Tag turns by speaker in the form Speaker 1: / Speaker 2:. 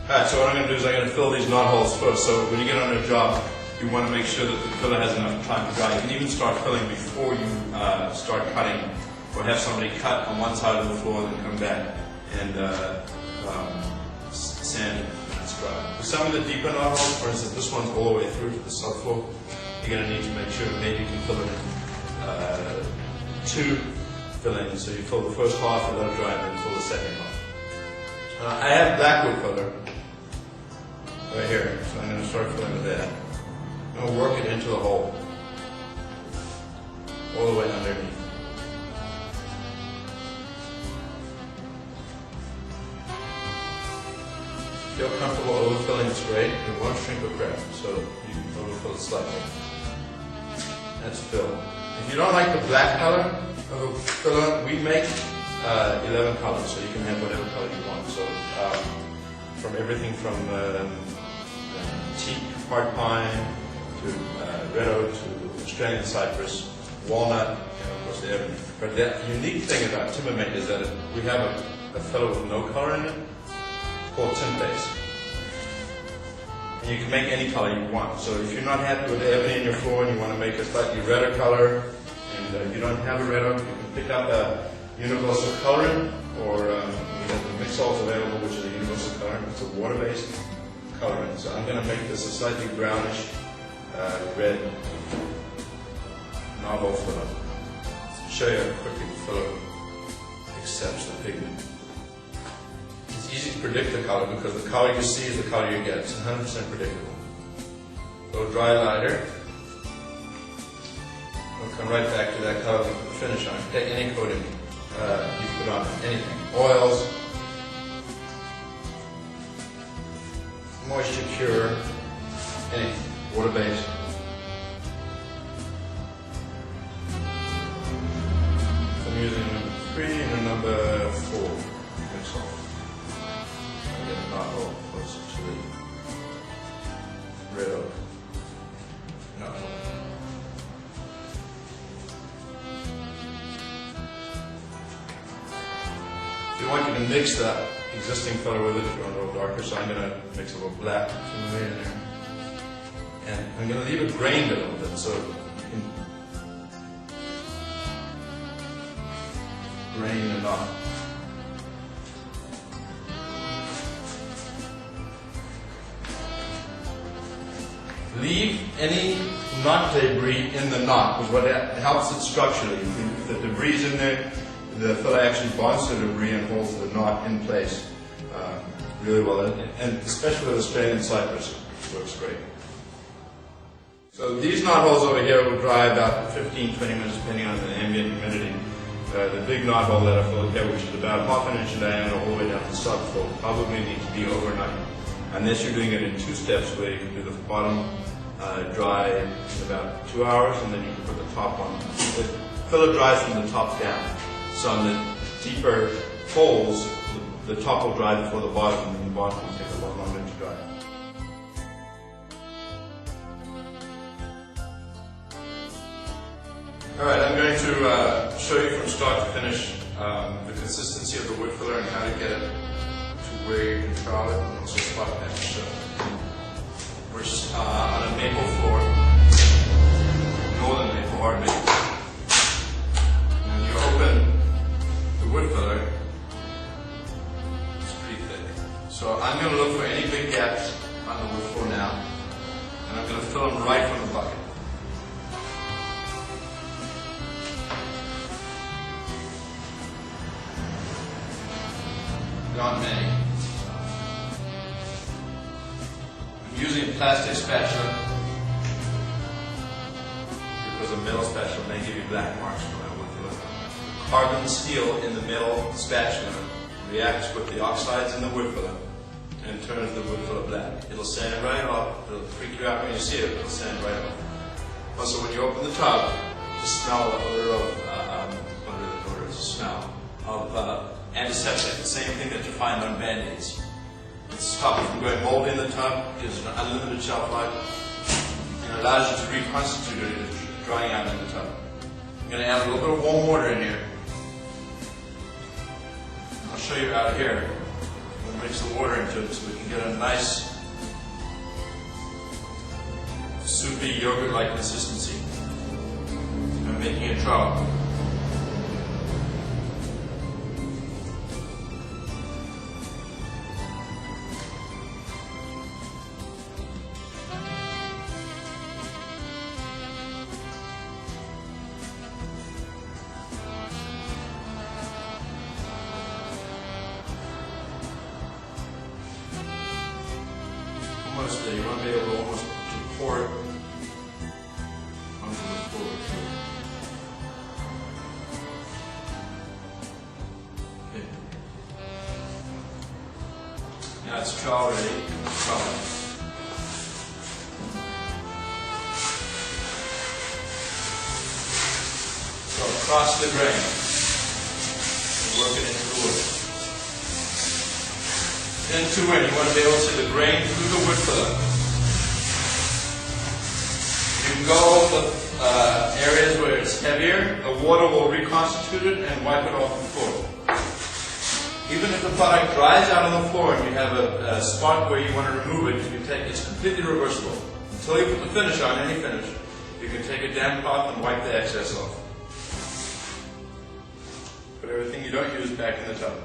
Speaker 1: Alright, so what I'm going to do is I'm going to fill these knot holes first. So when you get on a job, you want to make sure that the filler has enough time to dry. You can even start filling before you start cutting, or have somebody cut on one side of the floor and then come back and sand it when it's dry. For some of the deeper knot holes, for instance, this one's all the way through to the subfloor, you're going to need to make sure that maybe you can fill it in 2 fillings. So you fill the first half and let it dry, and then fill the second half. I have blackwood filler right here, so I'm going to start filling with that. I'm going to work it into the hole, all the way underneath. If you feel comfortable overfilling, it's great. It won't shrink or crack, so you can overfill it slightly. That's fill. If you don't like the black color of a filler, we make 11 colors, so you can have whatever color you want. So from everything from teak, hard pine, to red oak, to Australian cypress, walnut, and of course the ebony. But the unique thing about Timbermate is that we have a filler with no color in it, called Timbermate7. And you can make any color you want. So if you're not happy with the ebony in your floor and you want to make a slightly redder color, and you don't have a red oak, you can pick up a universal coloring, or we have the mix salts available, which is a universal coloring. It's a water-based coloring. So I'm going to make this a slightly brownish red novel filler. To show you how quickly the filler accepts the pigment. It's easy to predict the color because the color you see is the color you get. It's 100% predictable. So dry lighter. We'll come right back to that color and put the finish on. Take any coating you put on anything. Oils, moisture cure, anything. Water-based. So I'm using number 3 and number 4 mix off. I'm getting a knot hole closer to the red oak knot hole. If you want, you can mix that existing filler with it if you want a little darker. So I'm going to mix a little black in there. And I'm going to leave it grained a little bit, so you can grain the knot. Leave any knot debris in the knot, because what helps it structurally. If the debris is in there, the filler actually bonds to the debris and holds the knot in place really well. And especially with Australian cypress, it works great. So these knot holes over here will dry about 15-20 minutes depending on the ambient humidity. The big knot hole that I filled here, which is about ½ an inch in diameter all the way down to the subfloor, probably need to be overnight. Unless you're doing it in 2 steps where you can do the bottom dry in about 2 hours and then you can put the top on. The filler dries from the top down. So on the deeper holes, the top will dry before the bottom, and then the bottom will take a lot longer to dry. Alright, I'm going to show you from start to finish the consistency of the wood filler and how to get it to where you can trial it, and also spot finish. We're on a maple floor, northern maple, hard maple. When you open the wood filler, it's pretty thick. So I'm going to look for any big gaps on the wood floor now, and I'm going to fill them right from the bucket. Not many. I'm using a plastic spatula because a metal spatula may give you black marks from that wood filler. Carbon steel in the metal spatula reacts with the oxides in the wood filler and turns the wood filler black. It'll sand it right off. It'll freak you out when you see it, but it'll sand right off. Also, when you open the tub, just smell the odor of smell of antiseptic, the same thing that you find on Band-Aids. It stops you from going mold in the tub, gives an unlimited shelf life, and allows you to reconstitute it if it's drying out in the tub. I'm going to add a little bit of warm water in here. I'll show you out here. When we'll mix the water into it so we can get a nice soupy yogurt-like consistency. I'm making a trout. Almost there. You want to be able to almost to pour it onto the floor. Okay. Now it's chow ready. Chow. So cross the grain and work it into the wood. Then you want to be able to see the grain through the wood filler. You can go over areas where it's heavier, the water will reconstitute it and wipe it off the floor. Even if the product dries out on the floor and you have a spot where you want to remove it, you can take it's completely reversible. Until you put the finish on, any finish, you can take a damp cloth and wipe the excess off. Put everything you don't use back in the tub.